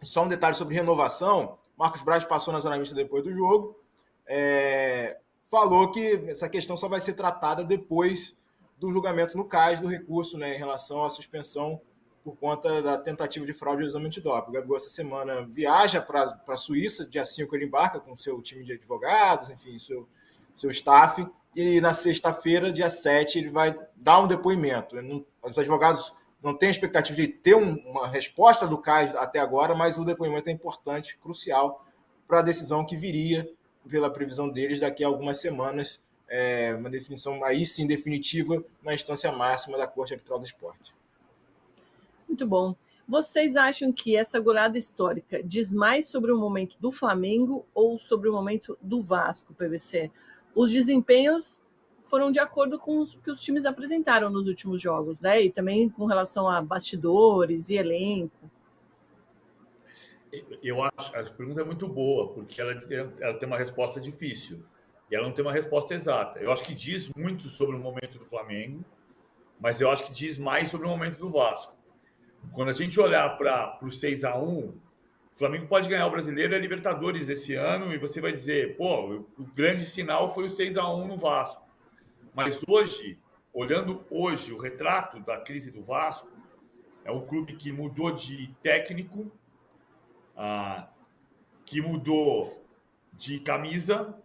Só um detalhe sobre renovação. Marcos Braz passou na zona mista depois do jogo. Falou que essa questão só vai ser tratada depois do julgamento no CAS do recurso, né, em relação à suspensão por conta da tentativa de fraude do exame antidoping. O Gabigol essa semana viaja para a Suíça, dia 5 ele embarca com seu time de advogados, enfim, seu staff, e na sexta-feira, dia 7, ele vai dar um depoimento. Os advogados não têm a expectativa de ter uma resposta do CAS até agora, mas o depoimento é importante, crucial, para a decisão que viria, pela previsão deles, daqui a algumas semanas, uma definição aí sim definitiva na instância máxima da Corte Arbitral do Esporte. Muito bom. Vocês acham que essa goleada histórica diz mais sobre o momento do Flamengo ou sobre o momento do Vasco, PVC? Os desempenhos foram de acordo com o que os times apresentaram nos últimos jogos, né? E também com relação a bastidores e elenco. Eu acho, a pergunta é muito boa, porque ela tem uma resposta difícil. E ela não tem uma resposta exata. Eu acho que diz muito sobre o momento do Flamengo, mas eu acho que diz mais sobre o momento do Vasco. Quando a gente olhar para o 6-1, o Flamengo pode ganhar o Brasileiro e a Libertadores esse ano, e você vai dizer, pô, o grande sinal foi o 6-1 no Vasco. Mas hoje, olhando hoje o retrato da crise do Vasco, é um clube que mudou de técnico, que mudou de camisa.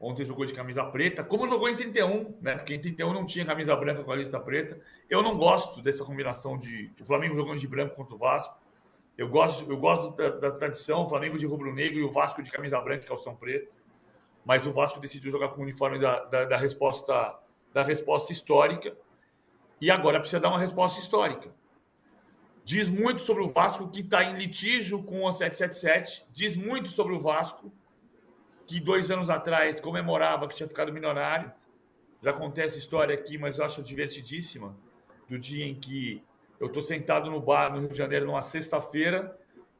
Ontem jogou de camisa preta, como jogou em 31, né? Porque em 31 não tinha camisa branca com a lista preta. Eu não gosto dessa combinação de o Flamengo jogando de branco contra o Vasco. Eu gosto da tradição, o Flamengo de rubro-negro e o Vasco de camisa branca, calção preto. Mas o Vasco decidiu jogar com o uniforme da resposta histórica. E agora precisa dar uma resposta histórica. Diz muito sobre o Vasco, que está em litígio com a 777. Diz muito sobre o Vasco, que 2 anos atrás comemorava que tinha ficado milionário. Já contei essa história aqui, mas eu acho divertidíssima, do dia em que eu estou sentado no bar no Rio de Janeiro numa sexta-feira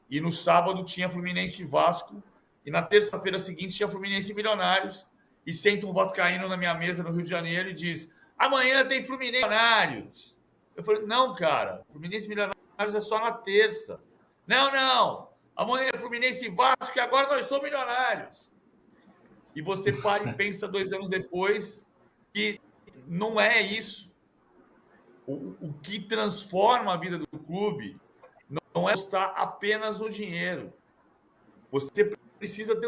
e no sábado tinha Fluminense e Vasco e na terça-feira seguinte tinha Fluminense e Milionários e senta um vascaíno na minha mesa no Rio de Janeiro e diz, amanhã tem Fluminense e Milionários. Eu falei, não, cara, Fluminense e Milionários é só na terça. Não, amanhã é Fluminense e Vasco e agora nós somos milionários. E você para e pensa 2 anos depois que não é isso. O que transforma a vida do clube não é estar apenas no dinheiro. Você precisa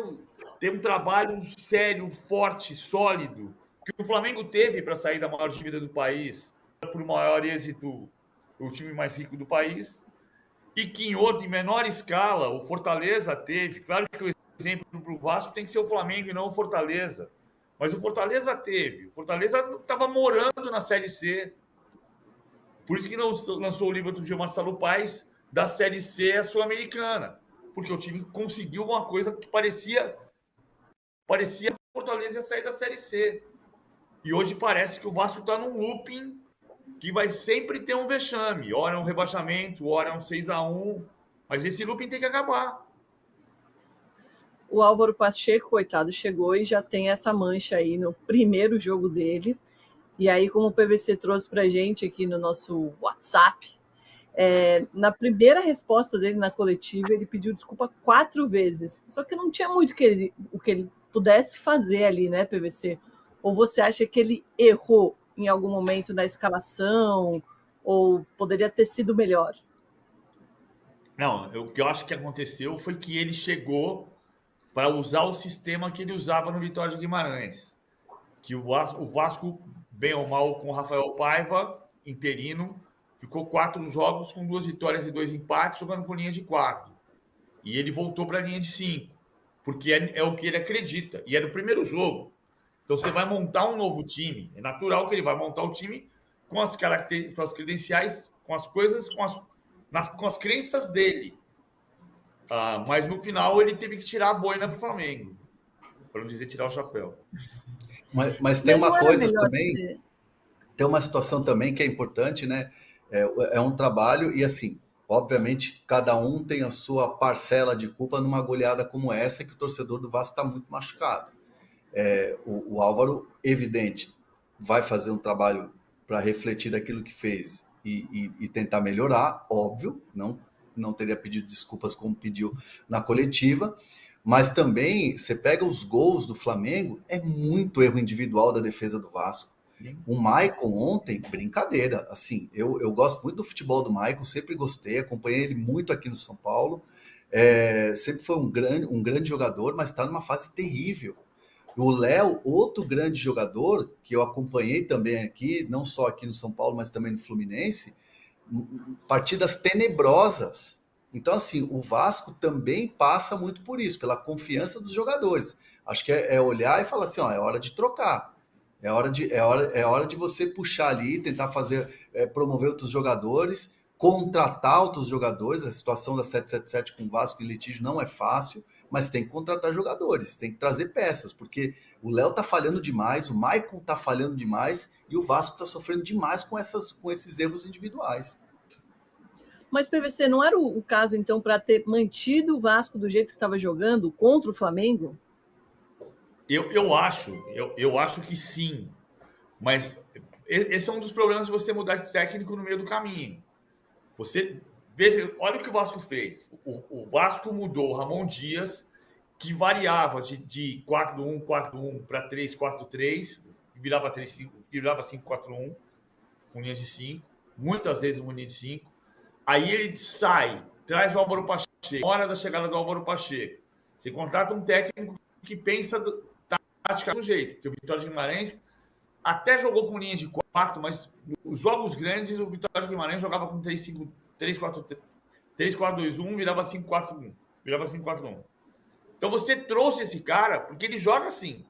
ter um trabalho sério, forte, sólido, que o Flamengo teve para sair da maior dívida do país, por maior êxito, o time mais rico do país, e que em menor escala o Fortaleza teve. Claro que o exemplo para o Vasco tem que ser o Flamengo e não o Fortaleza. Mas o Fortaleza teve. O Fortaleza estava morando na Série C. Por isso que lançou o livro do Gil Marcelo Paes, da Série C à Sul-Americana. Porque o time conseguiu uma coisa que parecia que o Fortaleza ia sair da Série C. E hoje parece que o Vasco está num looping que vai sempre ter um vexame. Ora é um rebaixamento, ora é um 6-1. Mas esse looping tem que acabar. O Álvaro Pacheco, coitado, chegou e já tem essa mancha aí no primeiro jogo dele. E aí, como o PVC trouxe para a gente aqui no nosso WhatsApp, na primeira resposta dele na coletiva, ele pediu desculpa 4 vezes. Só que não tinha muito o que ele pudesse fazer ali, né, PVC? Ou você acha que ele errou em algum momento na escalação? Ou poderia ter sido melhor? Não, o que eu acho que aconteceu foi que ele chegou para usar o sistema que ele usava no Vitória de Guimarães. Que o Vasco, bem ou mal, com o Rafael Paiva, interino, ficou 4 jogos com 2 vitórias e 2 empates, jogando com linha de 4. E ele voltou para a linha de 5, porque é o que ele acredita. E era o primeiro jogo. Então você vai montar um novo time. É natural que ele vai montar o time com as características, com as credenciais, com as coisas, com as crenças dele. Mas no final ele teve que tirar a boina para o Flamengo, para não dizer tirar o chapéu. Mas tem uma coisa também, tem uma situação também que é importante, né? É um trabalho e assim, obviamente, cada um tem a sua parcela de culpa numa goleada como essa, que o torcedor do Vasco está muito machucado. O Álvaro, evidente, vai fazer um trabalho para refletir daquilo que fez e tentar melhorar, óbvio, não não teria pedido desculpas como pediu na coletiva. Mas também, você pega os gols do Flamengo, é muito erro individual da defesa do Vasco. O Maicon ontem, brincadeira. Assim, eu gosto muito do futebol do Maicon, sempre gostei, acompanhei ele muito aqui no São Paulo. Sempre foi um grande jogador, mas está numa fase terrível. O Léo, outro grande jogador, que eu acompanhei também aqui, não só aqui no São Paulo, mas também no Fluminense, partidas tenebrosas. Então, assim, o Vasco também passa muito por isso, pela confiança dos jogadores. Acho que é olhar e falar assim, ó, é hora de trocar. É hora de você puxar ali, tentar promover outros jogadores, contratar outros jogadores. A situação da 777 com o Vasco em litígio não é fácil, mas tem que contratar jogadores, tem que trazer peças, porque o Léo tá falhando demais, o Maicon tá falhando demais e o Vasco tá sofrendo demais com esses erros individuais. Mas, PVC, não era o caso, então, para ter mantido o Vasco do jeito que estava jogando contra o Flamengo? Eu acho que sim. Mas esse é um dos problemas de você mudar de técnico no meio do caminho. Você veja, olha o que o Vasco fez. O Vasco mudou o Ramon Dias, que variava de 4-1, 4-1 para 3-4-3, virava 5-4-1, com linhas de 5, muitas vezes uma linha de 5. Aí ele sai, traz o Álvaro Pacheco, hora da chegada do Álvaro Pacheco. Você contrata um técnico que pensa tática do jeito, porque o Vitória de Guimarães até jogou com linhas de 4, mas os jogos grandes, o Vitória de Guimarães jogava com 3-4-2-1, virava 5-4-1. Virava 5-4-1. Então você trouxe esse cara porque ele joga assim.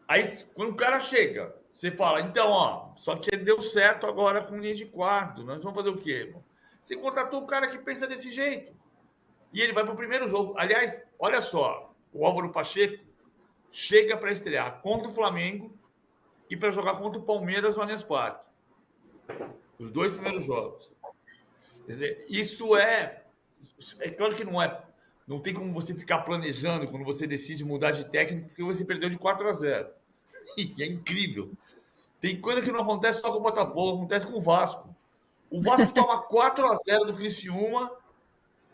Aí, quando o cara chega, você fala, então, ó, só que deu certo agora com linha de 4. Nós vamos fazer o quê, irmão? Você contratou um cara que pensa desse jeito. E ele vai para o primeiro jogo. Aliás, olha só, o Álvaro Pacheco chega para estrear contra o Flamengo e para jogar contra o Palmeiras no Allianz Parque. Os 2 primeiros jogos. Quer dizer, isso é claro que não tem como você ficar planejando quando você decide mudar de técnico, porque você perdeu de 4-0. E é incrível. Tem coisa que não acontece só com o Botafogo, acontece com o Vasco. O Vasco toma 4-0 do Criciúma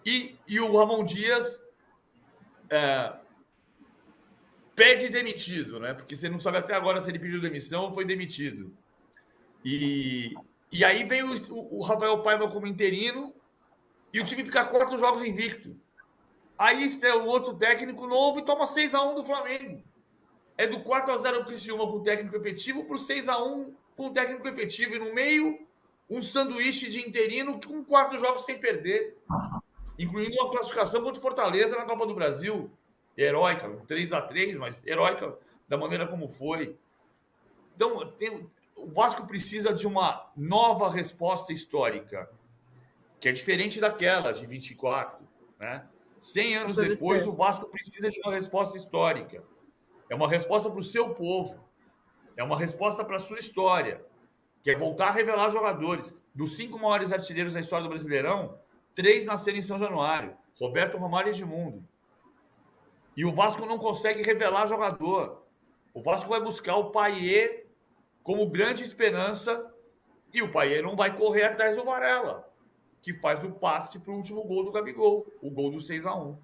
e o Ramon Dias pede demitido, né? Porque você não sabe até agora se ele pediu demissão ou foi demitido. E aí vem o Rafael Paiva como interino e o time fica 4 jogos invicto. Aí estreia um outro técnico novo e toma 6-1 do Flamengo. É do 4-0 do Criciúma com o técnico efetivo para o 6-1 com o técnico efetivo. E no meio, um sanduíche de interino com 4 jogos sem perder. Incluindo uma classificação contra o Fortaleza na Copa do Brasil. Heróica, 3-3, mas heróica da maneira como foi. Então, o Vasco precisa de uma nova resposta histórica, que é diferente daquela de 24, né? 100 anos depois, o Vasco precisa de uma resposta histórica. É uma resposta para o seu povo. É uma resposta para a sua história, que é voltar a revelar jogadores. Dos 5 maiores artilheiros da história do Brasileirão, 3 nasceram em São Januário. Roberto, Romário e Edmundo. E o Vasco não consegue revelar jogador. O Vasco vai buscar o Payet como grande esperança e o Payet não vai correr atrás do Varela, que faz o passe para o último gol do Gabigol, o gol do 6-1.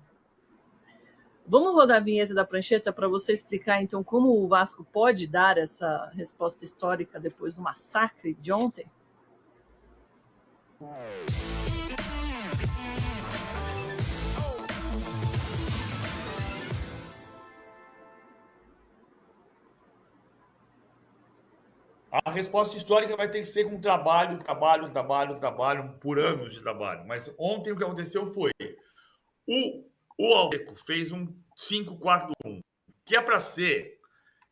Vamos rodar a vinheta da prancheta para você explicar, então, como o Vasco pode dar essa resposta histórica depois do massacre de ontem? A resposta histórica vai ter que ser com trabalho por anos de trabalho. Mas ontem o que aconteceu foi o Alveco fez um 5-4-1, que é para ser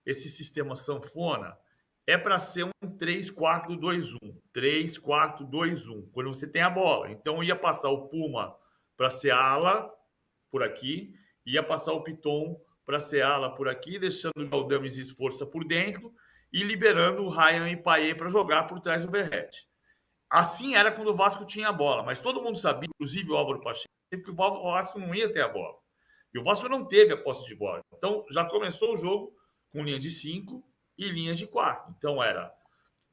esse sistema sanfona, é para ser um 3-4-2-1. 3-4-2-1, quando você tem a bola. Então ia passar o Puma para ser ala por aqui, ia passar o Piton para ser ala por aqui, deixando o Galdames e Esforça por dentro e liberando o Ryan e Payet para jogar por trás do Verratti. Assim era quando o Vasco tinha a bola, mas todo mundo sabia, inclusive o Álvaro Pacheco, que o Vasco não ia ter a bola. E o Vasco não teve a posse de bola. Então já começou o jogo com linha de 5 e linha de 4. Então era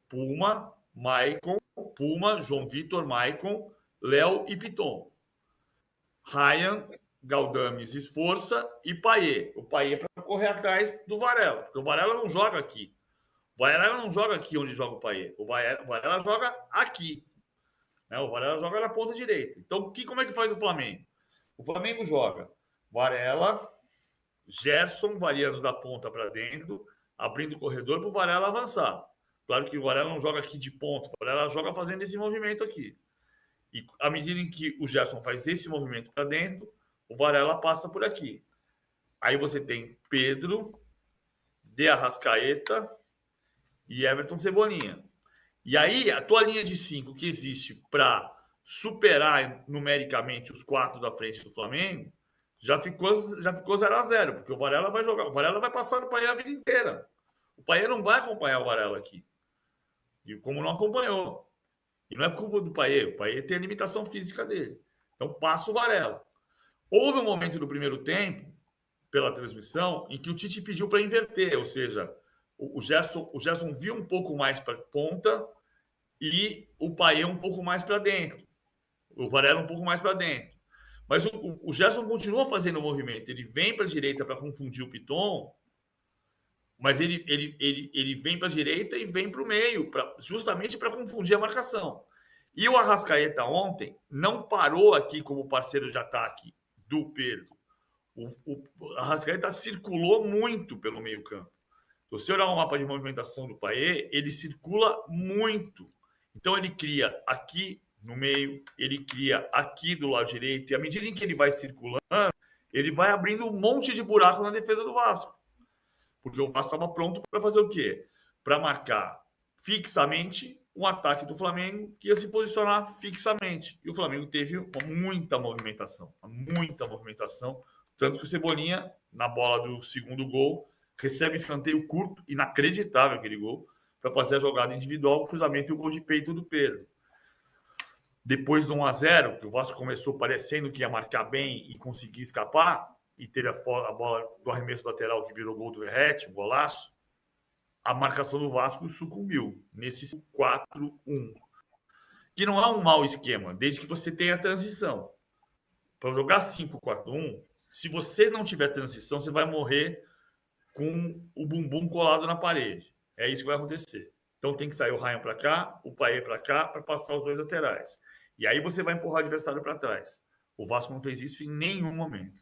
Puma, Maicon, Puma, João Vitor, Maicon, Léo e Piton. Ryan, Galdames, Esforça e Payet. O Payet para correr atrás do Varela, porque o Varela não joga aqui. O Varela não joga aqui onde joga o Payet. O Varela joga aqui. Né? O Varela joga na ponta direita. Então, como é que faz o Flamengo? O Flamengo joga Varela, Gerson variando da ponta para dentro, abrindo o corredor para o Varela avançar. Claro que o Varela não joga aqui de ponta, o Varela joga fazendo esse movimento aqui. E à medida em que o Gerson faz esse movimento para dentro, o Varela passa por aqui. Aí você tem Pedro, De Arrascaeta e Everton Cebolinha. E aí a tua linha de 5 que existe para superar numericamente os 4 da frente do Flamengo já ficou 0-0, porque o Varela vai jogar. O Varela vai passar no Payet a vida inteira. O Payet não vai acompanhar o Varela aqui. E como não acompanhou. E não é culpa do Payet. O Payet tem a limitação física dele. Então passa o Varela. Houve um momento no primeiro tempo, pela transmissão, em que o Tite pediu para inverter. Ou seja, o Gerson viu um pouco mais para ponta e o Payet um pouco mais para dentro. O Varela um pouco mais para dentro. Mas o Gerson continua fazendo o movimento. Ele vem para a direita para confundir o Piton, mas ele vem para a direita e vem para o meio, justamente para confundir a marcação. E o Arrascaeta ontem não parou aqui como parceiro de ataque do Pedro. O Arrascaeta circulou muito pelo meio campo. Se você olhar o mapa de movimentação do Payet, ele circula muito. Então ele cria aqui no meio, ele cria aqui do lado direito, e à medida em que ele vai circulando, ele vai abrindo um monte de buraco na defesa do Vasco. Porque o Vasco estava pronto para fazer o quê? Para marcar fixamente um ataque do Flamengo que ia se posicionar fixamente. E o Flamengo teve muita movimentação, tanto que o Cebolinha, na bola do segundo gol, recebe escanteio curto, inacreditável aquele gol, para fazer a jogada individual, o cruzamento e o gol de peito do Pedro. Depois do 1-0, que o Vasco começou parecendo que ia marcar bem e conseguir escapar, e teve a bola do arremesso lateral que virou gol do Verratti, um golaço, a marcação do Vasco sucumbiu nesse 4-1. Que não é um mau esquema, desde que você tenha a transição. Para jogar 5-4-1, se você não tiver transição, você vai morrer com o bumbum colado na parede. É isso que vai acontecer. Então tem que sair o Ryan para cá, o Payet para cá, para passar os dois laterais. E aí você vai empurrar o adversário para trás. O Vasco não fez isso em nenhum momento.